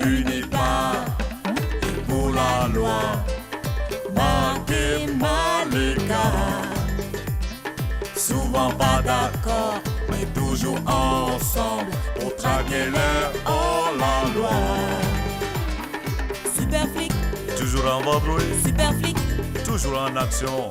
Unis pas et pour la loi. Marqué Malika. Souvent pas d'accord, mais toujours ensemble pour traquer leur hors-la-loi. Super flic, Toujours en vadrouille, super flic. toujours en action.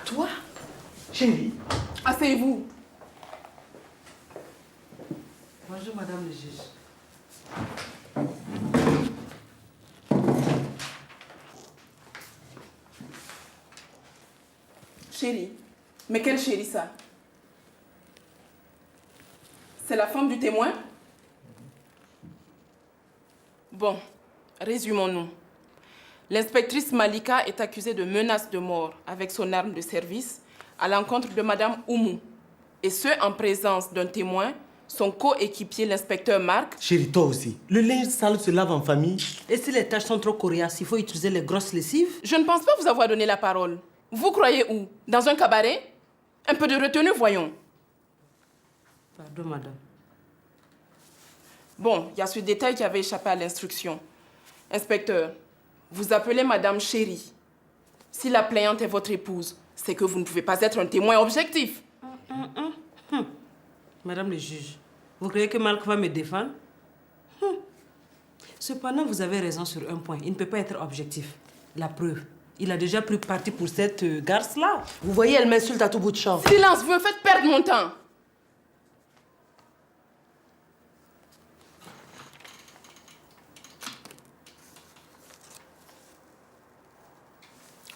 Toi, chérie. Asseyez-vous. Bonjour, madame le juge. Chérie. Mais quelle chérie ça? C'est la femme du témoin? Bon, résumons-nous. L'inspectrice Malika est accusée de menace de mort avec son arme de service à l'encontre de Madame Oumou. Et ce, en présence d'un témoin, son coéquipier, l'inspecteur Marc. Chérie, toi aussi. Le linge sale se lave en famille. Et si les tâches sont trop coriaces, il faut utiliser les grosses lessives? Je ne pense pas vous avoir donné la parole. Vous croyez où? Dans un cabaret? Un peu de retenue, voyons. Pardon, madame. Bon, il y a ce détail qui avait échappé à l'instruction. Inspecteur, vous appelez Madame Chérie. Si la plaignante est votre épouse, c'est que vous ne pouvez pas être un témoin objectif. Madame le juge, vous croyez que Marc va me défendre? Cependant, vous avez raison sur un point. Il ne peut pas être objectif. La preuve, il a déjà pris parti pour cette garce-là. Vous voyez, elle m'insulte à tout bout de champ. Silence, vous me faites perdre mon temps.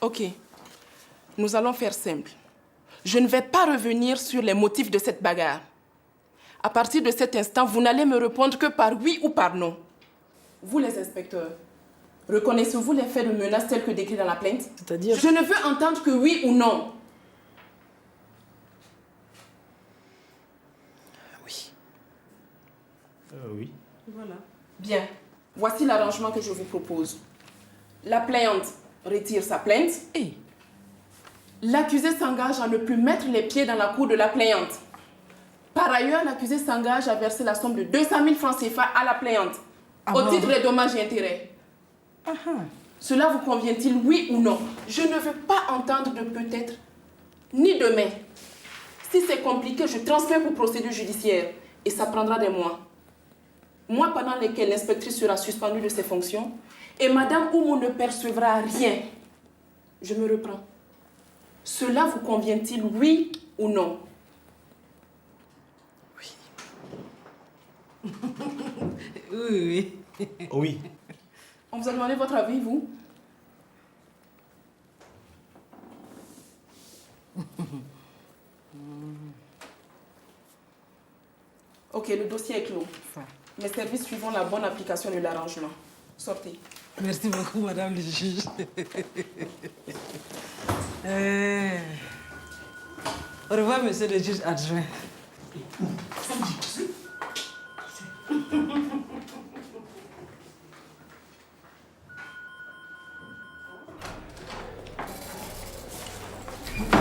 Ok, nous allons faire simple. Je ne vais pas revenir sur les motifs de cette bagarre. À partir de cet instant, vous n'allez me répondre que par oui ou par non. Vous, les inspecteurs, reconnaissez-vous les faits de menace tels que décrits dans la plainte? C'est-à-dire? Je ne veux entendre que oui ou non. Oui. Oui. Voilà. Bien, voici l'arrangement que je vous propose. La plaignante retire sa plainte et l'accusé s'engage à ne plus mettre les pieds dans la cour de la plaignante. Par ailleurs, l'accusé s'engage à verser la somme de 200 000 francs CFA à la plaignante au titre des dommages et intérêts. Cela vous convient-il, oui ou non? Je ne veux pas entendre de peut-être ni demain. Si c'est compliqué, je transmets pour procédure judiciaire et ça prendra des mois. Mois pendant lesquels l'inspectrice sera suspendue de ses fonctions et Madame Oumou ne percevra rien. Je me reprends. Cela vous convient-il, oui ou non? Oui. Oui. On vous a demandé votre avis, vous? Ok, le dossier est clos. Mes services suivront la bonne application de l'arrangement. Sortez. Merci beaucoup, madame le juge. Au revoir, monsieur le juge adjoint.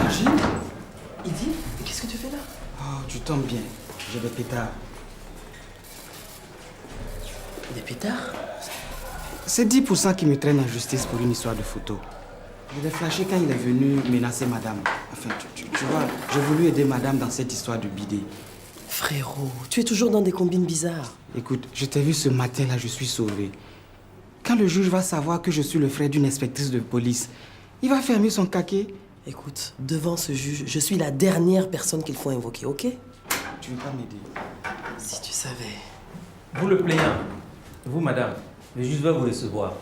Gilles, il dit, qu'est-ce que tu fais là? Oh, tu tombes bien. J'ai des pétards. Des pétards? C'est 10% qui me traîne en justice pour une histoire de photo. Je l'ai flashé quand il est venu menacer madame. Enfin, tu vois, j'ai voulu aider madame dans cette histoire de bidet. Frérot, tu es toujours dans des combines bizarres. Écoute, je t'ai vu ce matin là, je suis sauvé. Quand le juge va savoir que je suis le frère d'une inspectrice de police, il va fermer son caquet. Écoute, devant ce juge, je suis la dernière personne qu'il faut invoquer, ok? Tu veux pas m'aider? Si tu savais. Vous le plaignant, vous madame, le juge va vous recevoir.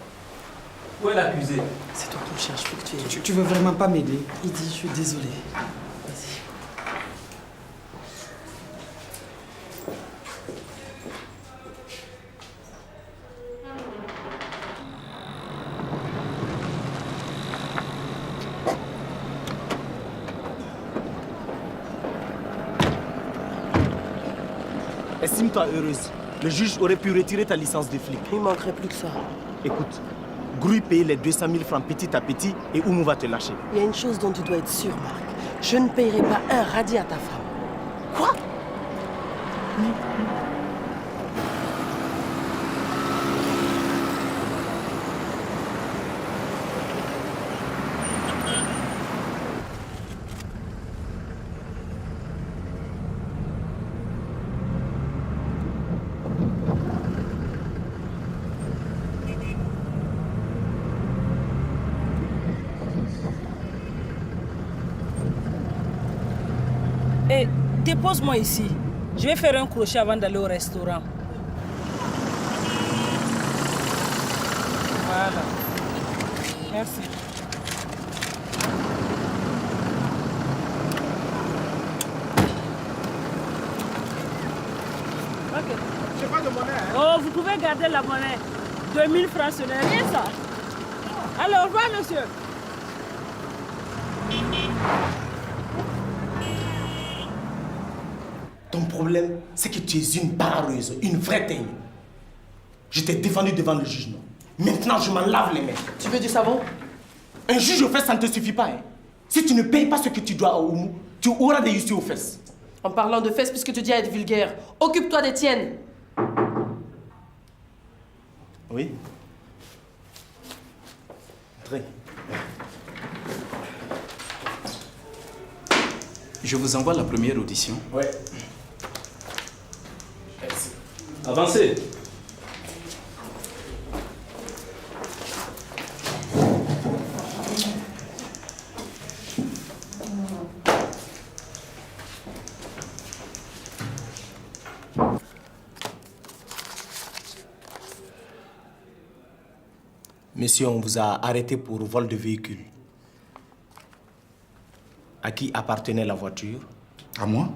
Où est l'accusé? C'est toi qu'on cherche, faut que tu aies... Tu veux vraiment pas m'aider? Il dit, je suis désolé. Vas-y. Estime-toi heureuse. Le juge aurait pu retirer ta licence de flic. Il manquerait plus que ça. Écoute, Grouille paye les 200 000 francs petit à petit et Oumou va te lâcher. Il y a une chose dont tu dois être sûr, Marc. Je ne payerai pas un radis à ta femme. Quoi? Et dépose-moi ici. Je vais faire un crochet avant d'aller au restaurant. Voilà. Merci. Ok. Je n'ai pas de monnaie. Hein? Oh, vous pouvez garder la monnaie. 2000 francs, ce n'est rien ça. Alors, au revoir, monsieur. Ton problème, c'est que tu es une pareuse, une vraie teigne. Je t'ai défendu devant le juge, non? Maintenant, je m'en lave les mains. Tu veux du savon? Un juge aux fesses, ça ne te suffit pas. Hein? Si tu ne payes pas ce que tu dois à Oumou, tu auras des issues aux fesses. En parlant de fesses, puisque tu dis à être vulgaire, occupe-toi des tiennes. Oui. Très. Je vous envoie la première audition. Ouais. Avancez. Monsieur, on vous a arrêté pour vol de véhicule. À qui appartenait la voiture? À moi?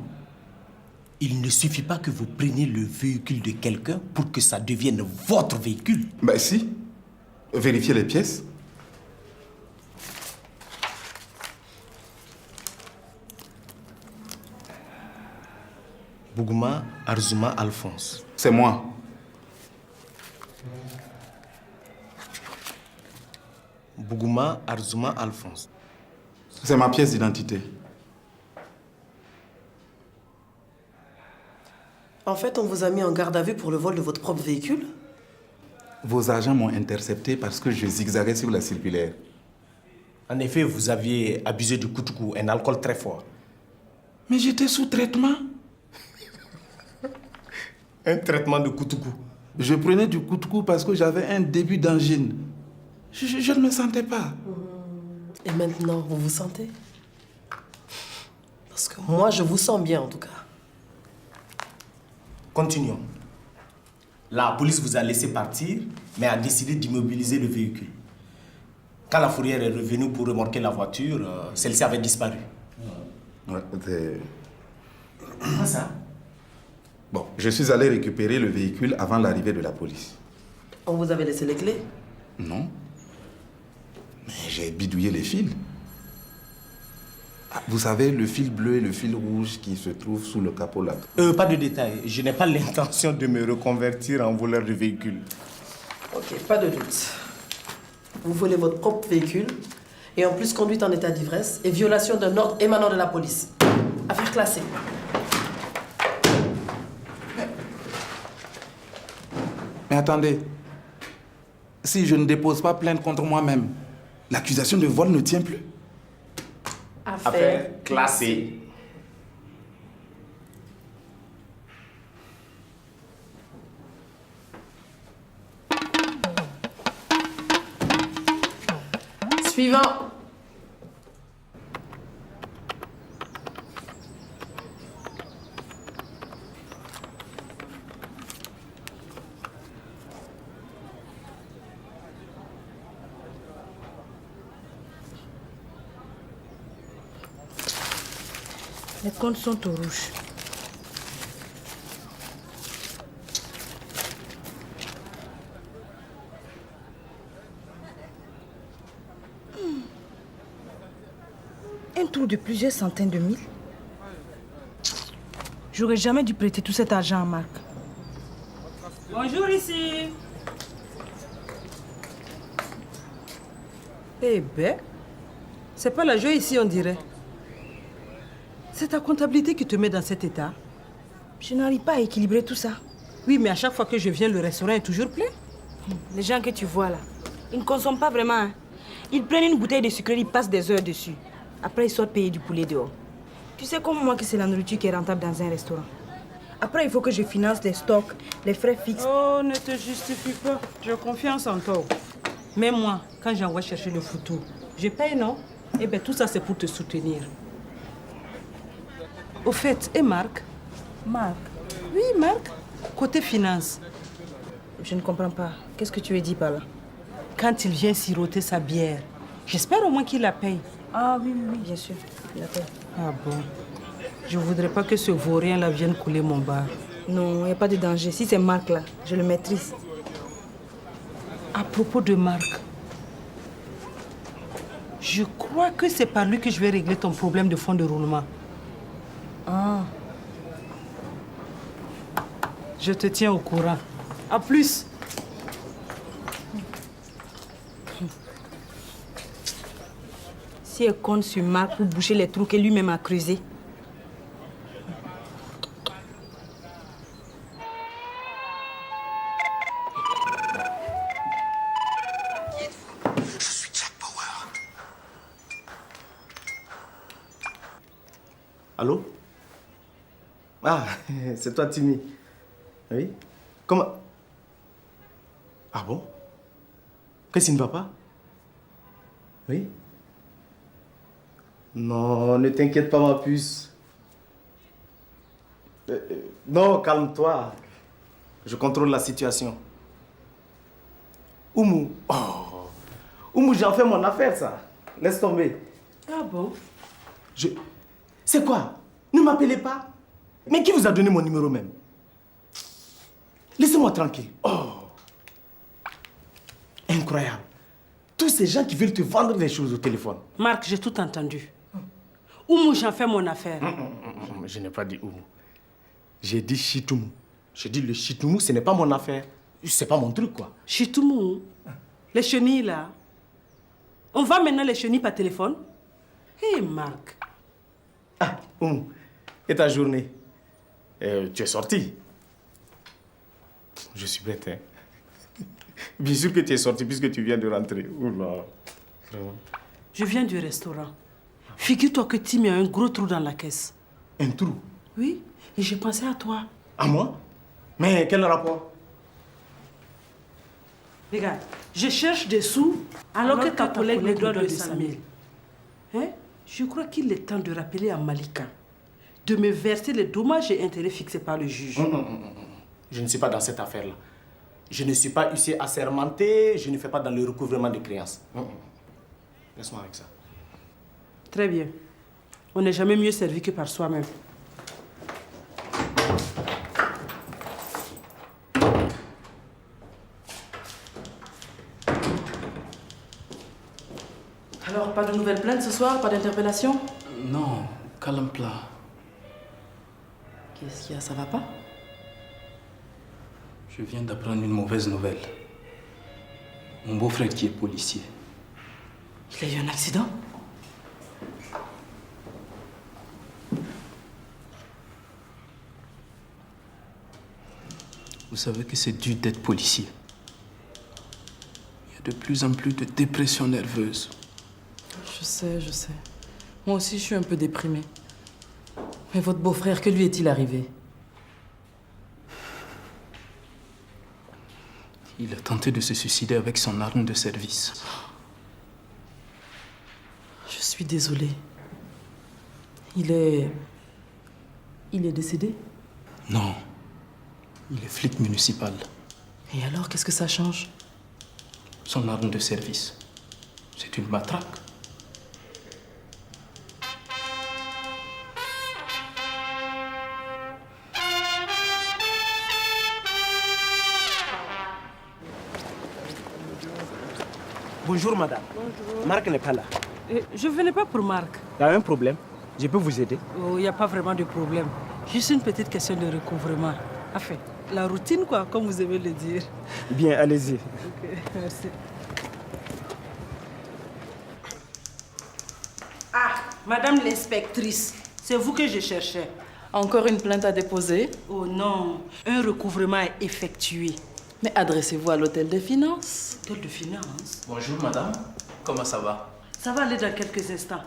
Il ne suffit pas que vous preniez le véhicule de quelqu'un pour que ça devienne votre véhicule. Ben si. Vérifiez les pièces. Bougouma Arzouma Alphonse. C'est moi. Bougouma Arzouma Alphonse. C'est ma pièce d'identité. En fait, on vous a mis en garde à vue pour le vol de votre propre véhicule. Vos agents m'ont intercepté parce que je zigzaguais sur la circulaire. En effet, vous aviez abusé du koutoukou, un alcool très fort. Mais j'étais sous traitement. Un traitement de koutoukou. Je prenais du koutoukou parce que j'avais un début d'angine. Je ne me sentais pas. Et maintenant, vous vous sentez? Parce que moi, je vous sens bien, en tout cas. Continuons. La police vous a laissé partir, mais a décidé d'immobiliser le véhicule. Quand la fourrière est revenue pour remorquer la voiture, celle-ci avait disparu. Ouais, c'est... Comment ça? Bon, je suis allé récupérer le véhicule avant l'arrivée de la police. On vous avait laissé les clés? Non. Mais j'ai bidouillé les fils. Ah, vous savez, le fil bleu et le fil rouge qui se trouvent sous le capot là. Pas de détails. Je n'ai pas l'intention de me reconvertir en voleur de véhicule. Ok, pas de doute. Vous volez votre propre véhicule et en plus conduite en état d'ivresse et violation d'un ordre émanant de la police. Affaire classée. Mais attendez. Si je ne dépose pas plainte contre moi-même, l'accusation de vol ne tient plus. Affaire classée. Suivant. Les comptes sont au rouge. Un trou de plusieurs centaines de mille. J'aurais jamais dû prêter tout cet argent à Marc. Bonjour ici. Eh ben, c'est pas la joie ici, on dirait. C'est ta comptabilité qui te met dans cet état. Je n'arrive pas à équilibrer tout ça. Oui, mais à chaque fois que je viens, le restaurant est toujours plein. Les gens que tu vois là, ils ne consomment pas vraiment. Hein. Ils prennent une bouteille de sucre, ils passent des heures dessus. Après, ils sortent payer du poulet dehors. Tu sais comme moi que c'est la nourriture qui est rentable dans un restaurant. Après, il faut que je finance les stocks, les frais fixes. Oh, ne te justifie pas. J'ai confiance en toi. Mais moi, quand j'envoie chercher le photo, je paye, non? Eh bien, tout ça, c'est pour te soutenir. Au fait, et Marc? Marc? Oui, Marc. Côté finance. Je ne comprends pas. Qu'est-ce que tu veux dire par là? Quand il vient siroter sa bière, j'espère au moins qu'il la paye. Ah oui, bien sûr. Il la paye. Ah bon? Je voudrais pas que ce vaurien-là vienne couler mon bar. Non, il n'y a pas de danger. Si c'est Marc là, je le maîtrise. À propos de Marc, je crois que c'est par lui que je vais régler ton problème de fonds de roulement. Ah. Je te tiens au courant. À plus. Si elle compte sur Marc pour boucher les trous que lui-même a creusés. Je suis Jack Bauer. Allô? Ah, c'est toi, Timmy. Oui? Comment? Ah bon? Qu'est-ce qui ne va pas? Oui? Non, ne t'inquiète pas, ma puce. Non, calme-toi. Je contrôle la situation. Oumou. Oh. Oumou, j'en fais mon affaire, ça. Laisse tomber. Ah bon? C'est quoi? Ne m'appelez pas. Mais qui vous a donné mon numéro même? Laissez-moi tranquille. Oh. Incroyable. Tous ces gens qui veulent te vendre des choses au téléphone. Marc, j'ai tout entendu. Oumou, j'en fais mon affaire. Je n'ai pas dit Oumou. J'ai dit Chitoumou. J'ai dit le Chitoumou, ce n'est pas mon affaire. C'est pas mon truc, quoi. Chitoumou, les chenilles, là. On vend maintenant les chenilles par téléphone? Hé, Marc. Ah, Oumou. Et ta journée? Tu es sorti? Je suis bête, hein. Bien sûr que tu es sorti puisque tu viens de rentrer. Oula. Je viens du restaurant. Figure-toi que Tim a un gros trou dans la caisse. Un trou? Oui, et j'ai pensé à toi. À moi? Mais quel rapport? Regarde, je cherche des sous alors que ta collègue me doit 200 000. Hein? Je crois qu'il est temps de rappeler à Malika de me verser les dommages et intérêts fixés par le juge. Je ne suis pas dans cette affaire-là. Je ne suis pas huissier assermenté, je ne fais pas dans le recouvrement de créances. Laisse-moi avec ça. Très bien. On n'est jamais mieux servi que par soi-même. Alors, pas de nouvelles plaintes ce soir? Pas d'interpellation? Non, calme plat. Qu'est-ce qu'il y a? Ça va pas? Je viens d'apprendre une mauvaise nouvelle. Mon beau-frère qui est policier. Il a eu un accident? Vous savez que c'est dur d'être policier. Il y a de plus en plus de dépression nerveuse. Je sais, je sais. Moi aussi, je suis un peu déprimée. Mais votre beau-frère, que lui est-il arrivé? Il a tenté de se suicider avec son arme de service. Je suis désolée. Il est décédé? Non, il est flic municipal. Et alors, qu'est-ce que ça change? Son arme de service, c'est une matraque. Bonjour madame. Bonjour. Marc n'est pas là. Je venais pas pour Marc. Il y a un problème. Je peux vous aider? Oh, il n'y a pas vraiment de problème. Juste une petite question de recouvrement. Enfin, La routine, quoi, comme vous aimez le dire. Bien, allez-y. Ok, merci. Ah, madame l'inspectrice, c'est vous que je cherchais. Encore une plainte à déposer? Oh non, un recouvrement est effectué. Mais adressez-vous à l'hôtel des finances. Hôtel de finance? Bonjour madame, comment ça va? Ça va aller dans quelques instants.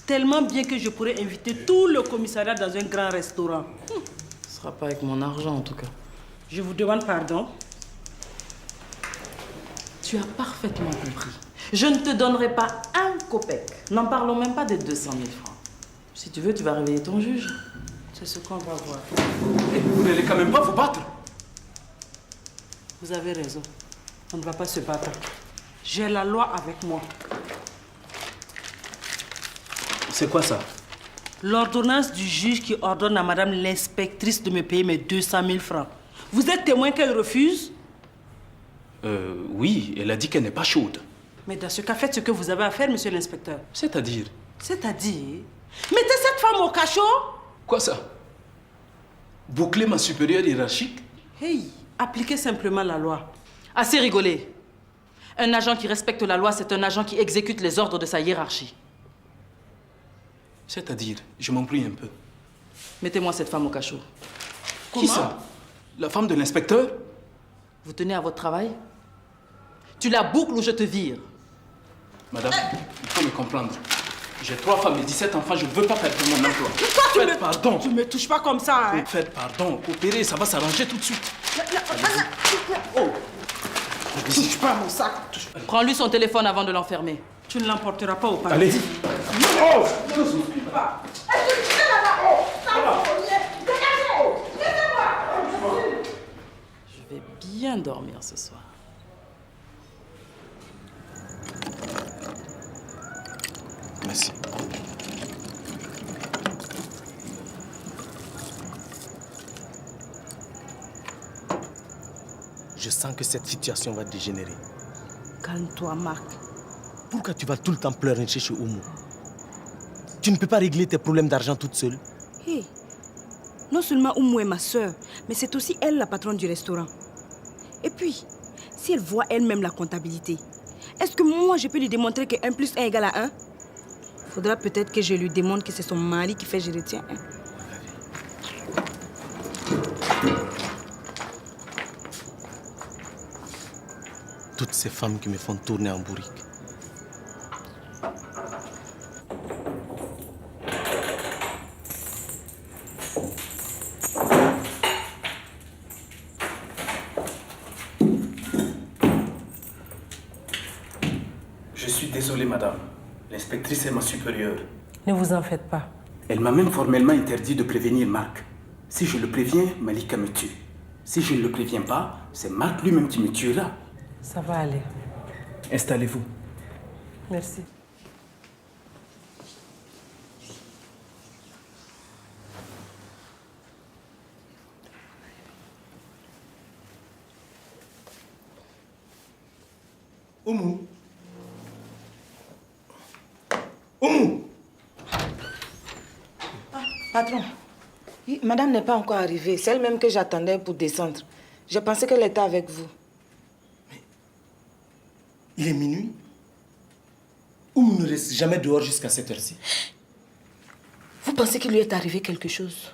Tellement bien que je pourrais inviter tout le commissariat dans un grand restaurant. Ce ne sera pas avec mon argent en tout cas. Je vous demande pardon. Tu as parfaitement compris. Je ne te donnerai pas un copec. N'en parlons même pas des 200 000 francs. Si tu veux, tu vas réveiller ton juge. C'est ce qu'on va voir. Et vous n'allez quand même pas vous battre. Vous avez raison. On ne va pas se battre. J'ai la loi avec moi. C'est quoi ça? L'ordonnance du juge qui ordonne à madame l'inspectrice de me payer mes 200 000 francs. Vous êtes témoin qu'elle refuse? Oui, elle a dit qu'elle n'est pas chaude. Mais dans ce cas, faites ce que vous avez à faire, monsieur l'inspecteur. C'est-à-dire? C'est-à-dire? Mettez cette femme au cachot? Quoi ça? Boucler ma supérieure hiérarchique? Hey, appliquez simplement la loi. Assez rigolé. Un agent qui respecte la loi, c'est un agent qui exécute les ordres de sa hiérarchie. C'est-à-dire, je m'embrouille un peu. Mettez-moi cette femme au cachot. Qui ça? La femme de l'inspecteur? Vous tenez à votre travail? Tu la boucles ou je te vire? Madame, il faut me comprendre. J'ai 3 femmes et 17 enfants, je ne veux pas perdre mon emploi. Faites pardon. Tu me touches pas comme ça, hein? Faites pardon, coopérez, ça va s'arranger tout de suite. Oh! Ne touche pas mon sac. Prends-lui son téléphone avant de l'enfermer. Tu ne l'emporteras pas au paradis. Allez. Oh! Ne souffle pas. Je vais bien dormir ce soir. Merci. Je sens que cette situation va dégénérer. Calme-toi, Marc. Pourquoi tu vas tout le temps pleurnicher chez Oumou? Tu ne peux pas régler tes problèmes d'argent toute seule. Hé, non seulement Oumou est ma soeur, mais c'est aussi elle la patronne du restaurant. Et puis, si elle voit elle-même la comptabilité, est-ce que moi je peux lui démontrer que 1 + 1 = 1? Faudra peut-être que je lui démontre que c'est son mari qui fait je retiens 1. Toutes ces femmes qui me font tourner en bourrique. Je suis désolé, madame. L'inspectrice est ma supérieure. Ne vous en faites pas. Elle m'a même formellement interdit de prévenir Marc. Si je le préviens, Malika me tue. Si je ne le préviens pas, c'est Marc lui-même qui me tuera. Ça va aller. Installez-vous. Merci. Oumou. Oumou. Patron, madame n'est pas encore arrivée. C'est elle-même que j'attendais pour descendre. Je pensais qu'elle était avec vous. Il est minuit. Oumou ne reste jamais dehors jusqu'à cette heure-ci. Vous pensez qu'il lui est arrivé quelque chose?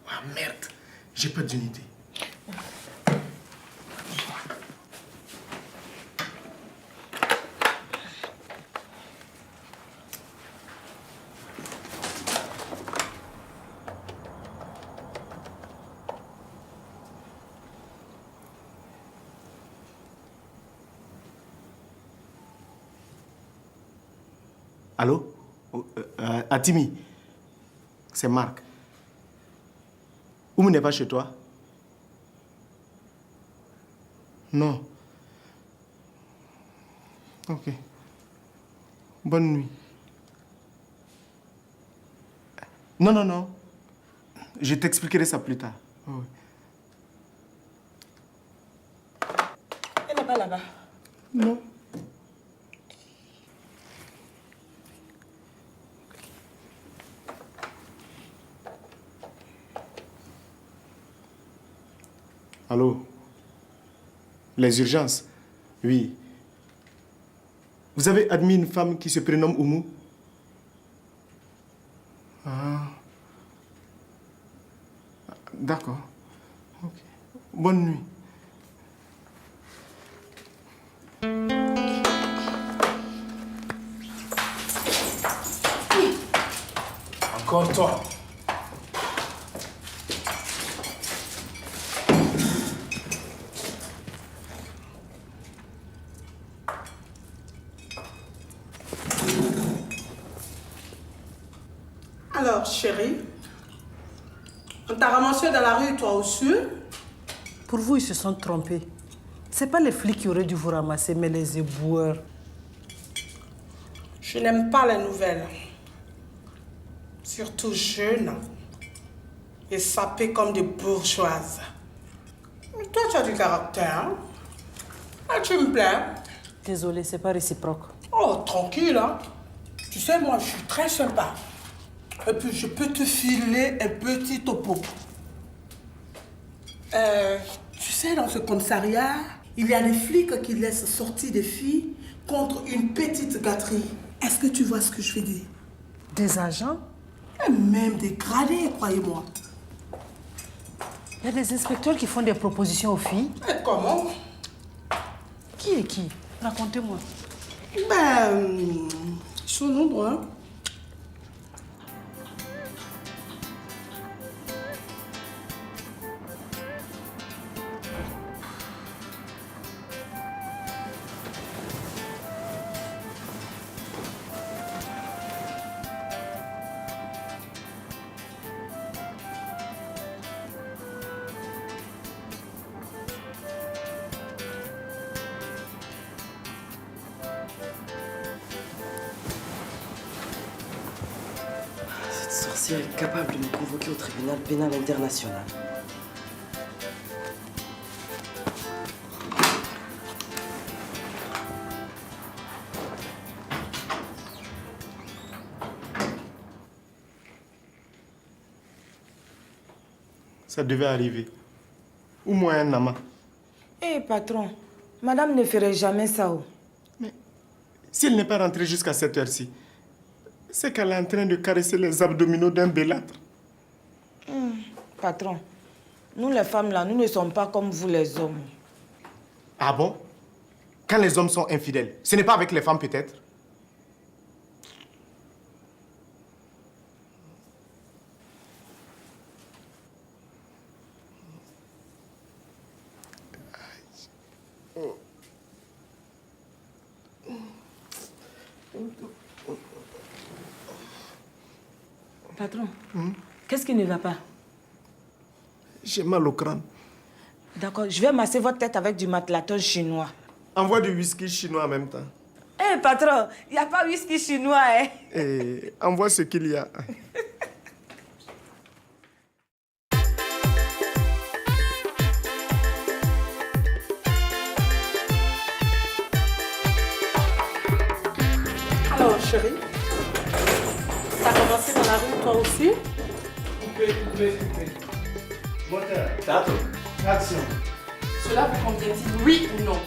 Ah merde, j'ai pas d'unité. Allô? Atimi, c'est Marc. Oumou n'est pas chez toi? Non. Ok. Bonne nuit. Non, non, non. Je t'expliquerai ça plus tard. Oh, oui. Elle n'est pas là-bas. Non. Allô? Les urgences? Oui. Vous avez admis une femme qui se prénomme Oumou? Ah. D'accord. Ok. Bonne nuit. Encore toi. Alors, chérie, on t'a ramassé dans la rue, toi aussi? Pour vous, ils se sont trompés. C'est pas les flics qui auraient dû vous ramasser, mais les éboueurs. Je n'aime pas les nouvelles. Surtout jeunes. Et sapées comme des bourgeoises. Mais toi, tu as du caractère. Hein? Ah, tu me plais. Désolée, c'est pas réciproque. Oh, tranquille, hein. Tu sais, moi, je suis très sympa. Et puis, je peux te filer un petit topo. Tu sais, dans ce commissariat, il y a des flics qui laissent sortir des filles contre une petite gâterie. Est-ce que tu vois ce que je veux dire? Des agents? Et même des gradés, croyez-moi. Il y a des inspecteurs qui font des propositions aux filles. Et comment? Qui est qui? Racontez-moi. Ben, ils sont nombreux, hein. Cette sorcière est capable de me convoquer au tribunal pénal international. Ça devait arriver. Ou moins un nama. Eh, patron, madame ne ferait jamais ça. Oh. Mais si elle n'est pas rentrée jusqu'à cette heure-ci, c'est qu'elle est en train de caresser les abdominaux d'un bellâtre. Patron, nous les femmes là, nous ne sommes pas comme vous les hommes. Ah bon? Quand les hommes sont infidèles, ce n'est pas avec les femmes peut-être? Patron, qu'est-ce qui ne va pas? J'ai mal au crâne. D'accord, je vais masser votre tête avec du matelaton chinois. Envoie du whisky chinois en même temps. Eh, patron, il n'y a pas whisky chinois, hein? Et envoie ce qu'il y a. Alors, chérie, t'as commencé dans la rue, toi aussi? Coupé. Moteur. Tato. Action. Cela vous convient-il, oui ou non?